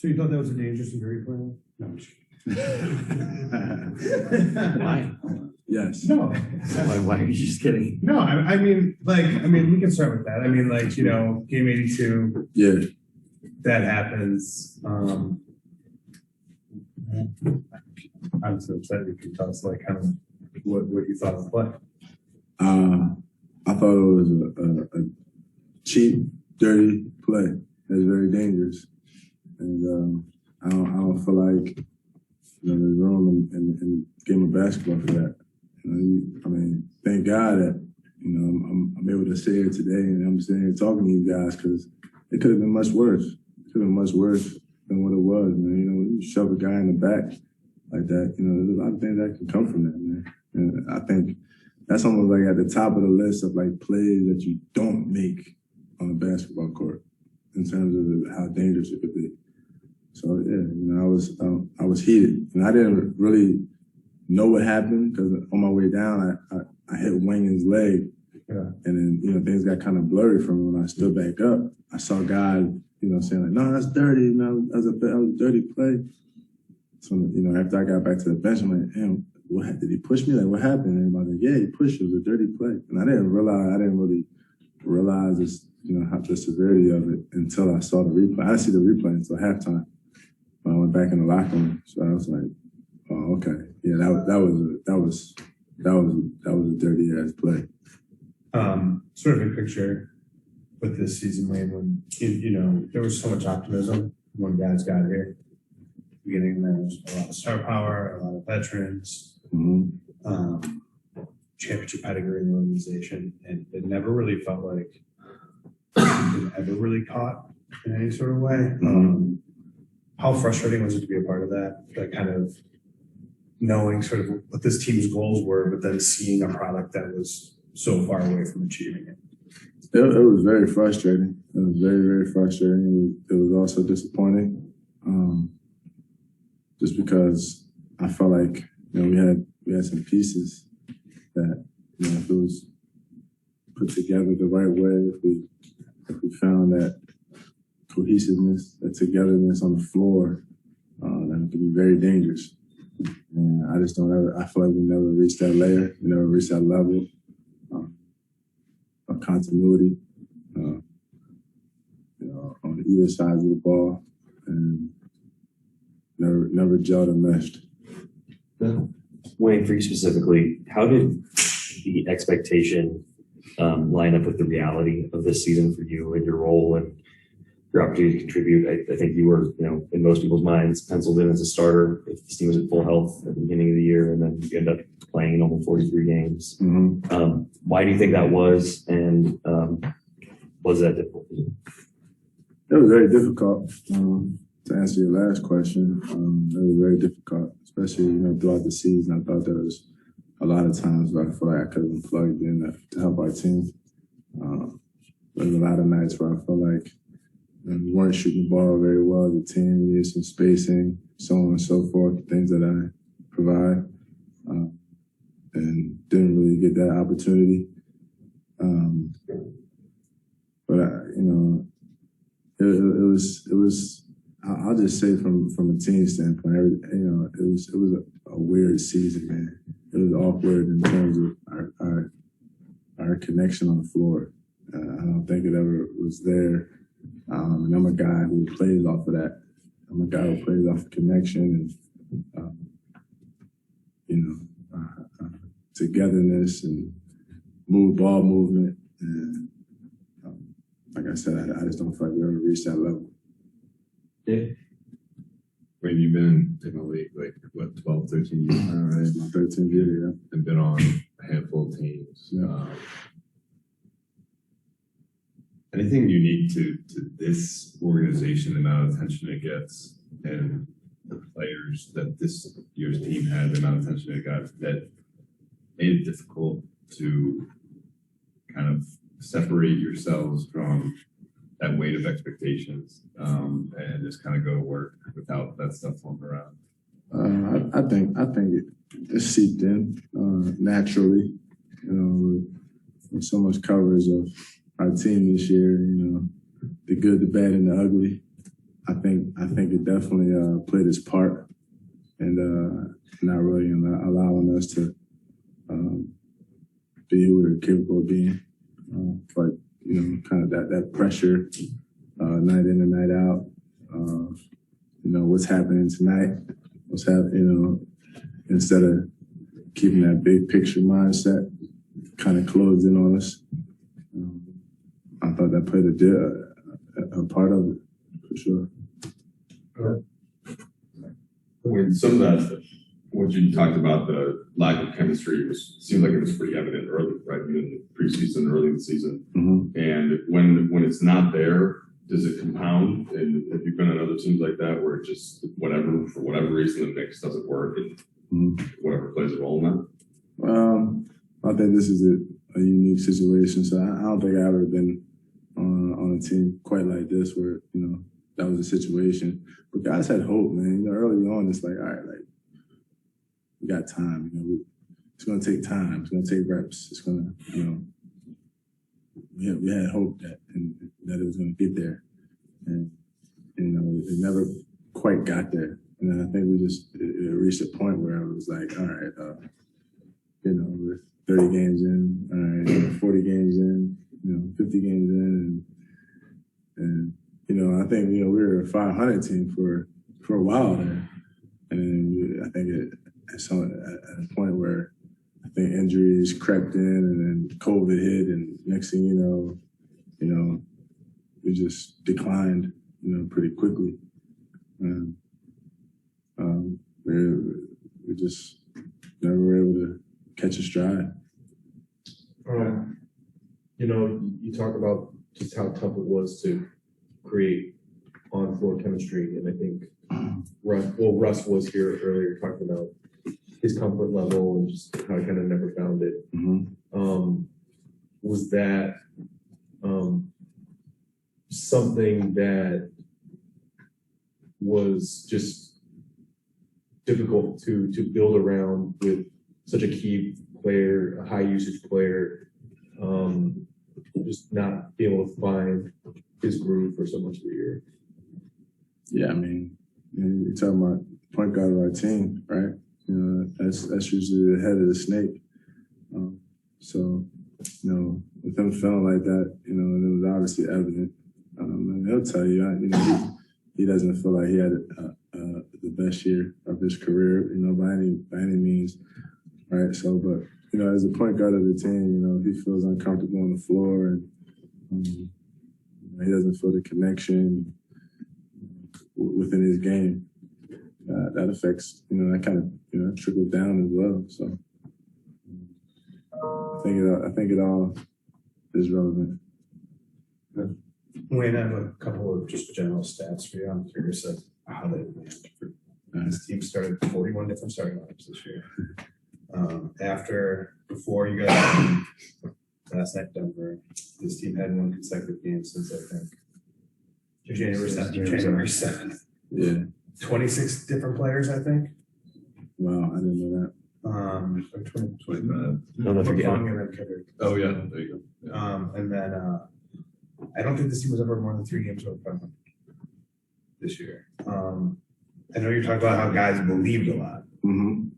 So you thought that was a dangerous and dirty play? No, I'm just Why? Yes. No. Why are you just kidding? No, I mean, we can start with that. I mean, like, you know, game 82. Yeah. That happens. I'm so upset you can tell us, like, kind of what you thought of the play. I thought it was a cheap, dirty play. It was very dangerous. And I don't feel like, you know, there's room in the game of basketball for that. You know, I mean, thank God that, you know, I'm able to sit here today and I'm sitting here talking to you guys, because it could have been much worse. It could have been much worse than what it was, man. You know, when you shove a guy in the back like that, you know, there's a lot of things that can come from that, man. And I think that's almost like at the top of the list of like plays that you don't make on a basketball court in terms of how dangerous it could be. So yeah, you know, I was heated, and I didn't really know what happened because on my way down, I hit Wangan's leg, and then, you know, things got kind of blurry from me. When I stood back up, I saw guys, you know, saying like, "No, that's dirty," you know, that was a dirty play. So, you know, after I got back to the bench, I'm like, "Damn, did he push me? Like, what happened?" And I was like, "Yeah, he pushed. It was a dirty play," and I didn't really realize this, you know, how the severity of it until I saw the replay. I didn't see the replay until halftime. I went back in the locker room, so I was like, "Oh, okay, yeah, that was a dirty ass play." Sort of a picture with this season, Wayne, when you know there was so much optimism when guys got here. Beginning, there was a lot of star power, a lot of veterans, championship pedigree in the organization, and it never really felt like it ever really caught in any sort of way. How frustrating was it to be a part of that? That kind of knowing sort of what this team's goals were, but then seeing a product that was so far away from achieving it. It was very frustrating. It was very, very frustrating. It was also disappointing, just because I felt like, you know, we had some pieces that, you know, if it was put together the right way, if we found that cohesiveness, that togetherness on the floor, that could be very dangerous. And I just I feel like we never reached that layer, we never reached that level of continuity, you know, on either side of the ball, and never gelled and meshed. Wayne, for you specifically, how did the expectation line up with the reality of this season for you and your role and your opportunity to contribute? I think you were, you know, in most people's minds, penciled in as a starter if this team was at full health at the beginning of the year, and then you end up playing in only 43 games. Why do you think that was, and was that difficult? It was very difficult. To answer your last question, it was very difficult, especially, you know, throughout the season. I thought there was a lot of times where I feel like I could have been plugged in to help our team. There was a lot of nights where I felt like, you know, we weren't shooting the ball very well as a team. We needed some spacing, so on and so forth, things that I provide, and didn't really get that opportunity. But you know, it was. I'll just say from a team standpoint, you know, it was a weird season, man. It was awkward in terms of our connection on the floor. I don't think it ever was there. And I'm a guy who plays off of that. I'm a guy who plays off of connection and, you know, togetherness and ball movement. And like I said, I just don't feel like we ever reached that level. Yeah. When you've been in the league, like, what, 12, 13 years now, right? It's my 13th year, yeah. And been on a handful of teams. Yeah. Anything unique to this organization, the amount of attention it gets, and the players that this year's team had, the amount of attention it got, that made it difficult to kind of separate yourselves from that weight of expectations, and just kind of go to work without that stuff floating around? I think it seeped in naturally. You know, with so much coverage of our team this year, you know, the good, the bad, and the ugly. I think it definitely played its part, and not really allowing us to be who we're capable of being. But kind of that pressure, night in and night out. What's happening tonight? What's happening? Instead of keeping that big picture mindset, kind of closed in on us. I thought that played a part of it, for sure. When some of that, what you talked about, the lack of chemistry seemed like it was pretty evident early, right? In the preseason, early in the season. Mm-hmm. And when it's not there, does it compound? And have you been on other teams like that where it just for whatever reason the mix doesn't work and whatever plays a role in that? I think this is a unique situation. So I don't think I've ever been on a team quite like this where, that was a situation. But guys had hope, man. Early on, it's like, all right, like, we got time. It's going to take time. It's going to take reps. It's going to, we had hope that it was going to get there. And, it never quite got there. And then I think it reached a point where I was like, all right, we're 30 games in, all right, 40 games in, 50 games in. And I think, we were a 500 team for a while there. And I think at a point where I think injuries crept in and then COVID hit, and next thing you know, we just declined, pretty quickly. And we just never were able to catch a stride. You talk about just how tough it was to create on-floor chemistry, and I think Russ was here earlier talking about his comfort level and just how he kind of never found it. Mm-hmm. Was that something that was just difficult to build around with such a key player, a high usage player, just not be able to find his groove for so much of the year? Yeah, I mean, you're talking about point guard of our team, right? That's usually the head of the snake. So, with him feeling like that, it was obviously evident. And he'll tell you, he doesn't feel like he had the best year of his career, by any means, right? So, but as a point guard of the team, he feels uncomfortable on the floor, and he doesn't feel the connection within his game. That affects, that kind of trickles down as well. So I think it all is relevant. Wayne, I have a couple of just general stats for you. I'm curious of how they went. This team started 41 different starting lineups this year. Before you guys last night in Denver, this team had one consecutive game since, I think, January 7th. Yeah. 26 different players, I think. Wow, I didn't know that. 25. No, no, forget it. Oh, yeah, there you go. And then I don't think this team was ever more than 3 games over 500 this year. I know you're talking about how guys believed a lot. Mm-hmm.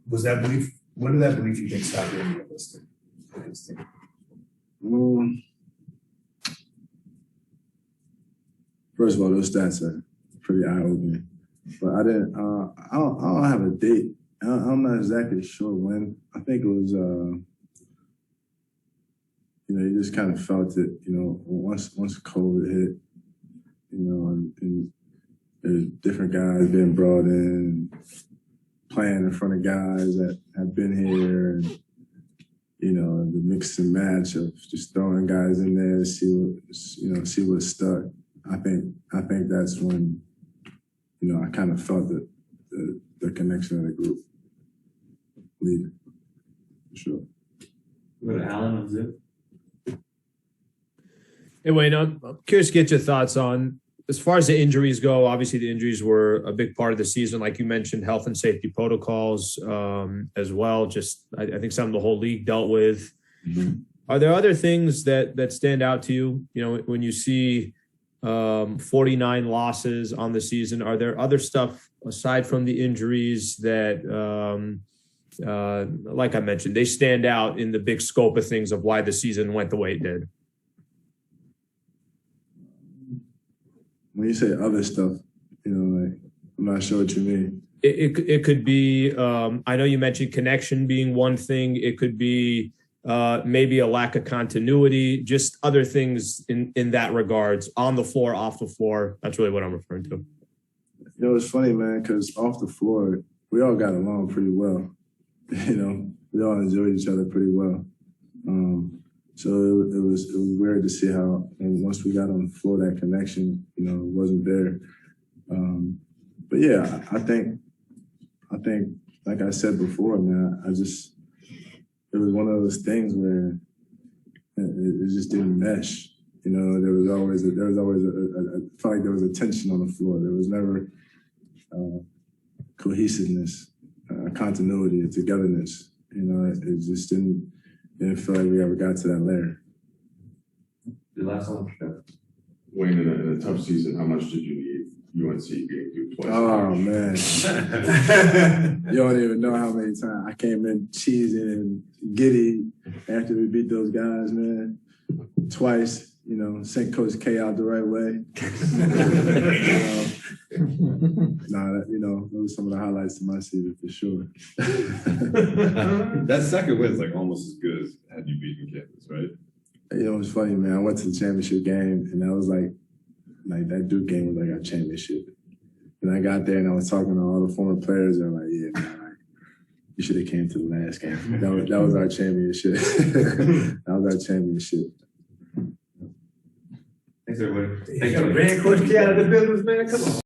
Was that belief? When did that belief you think stop being realistic? First of all, those stats are pretty eye-opening. But I don't have a date. I'm not exactly sure when. I think it was, you just kind of felt it, once COVID hit, and there's different guys being brought in, playing in front of guys that have been here, and, the mix and match of just throwing guys in there to see what stuck. I think that's when, I kind of felt the connection of the group leaving, for sure. Go to Alan on Zoom. Hey, Wayne, I'm curious to get your thoughts on, as far as the injuries go, obviously the injuries were a big part of the season. Like you mentioned, health and safety protocols as well. Just, I think something the whole league dealt with. Mm-hmm. Are there other things that stand out to you, when you see 49 losses on the season. Are there other stuff aside from the injuries that, like I mentioned, they stand out in the big scope of things of why the season went the way it did? When you say other stuff, like, I'm not sure what you mean. It could be, I know you mentioned connection being one thing. It could be maybe a lack of continuity, just other things in that regards, on the floor, off the floor. That's really what I'm referring to. It's funny, man, because off the floor, we all got along pretty well. We all enjoyed each other pretty well. So it was weird to see how, and once we got on the floor, that connection, wasn't there. But yeah, I think, like I said before, man, it was one of those things where it just didn't mesh. There was always I felt like there was a tension on the floor. There was never cohesiveness, continuity, and togetherness. It just didn't feel like we ever got to that layer. Your last one, Wayne, in a tough season, how much did you need UNC getting through twice? Oh man, you don't even know how many times I came in cheesy and giddy after we beat those guys, man. Twice, sent Coach K out the right way. Those were some of the highlights of my season for sure. That second win is like almost as good as had you beaten campus, right? It's funny, man. I went to the championship game, and that was like that Duke game was like our championship. And I got there, and I was talking to all the former players, and I'm like, yeah, man, you should have came to the last game. That was our championship. That was our championship. Thanks, everybody. Thank you. Man, Coach K out of the buildings, man. Come on.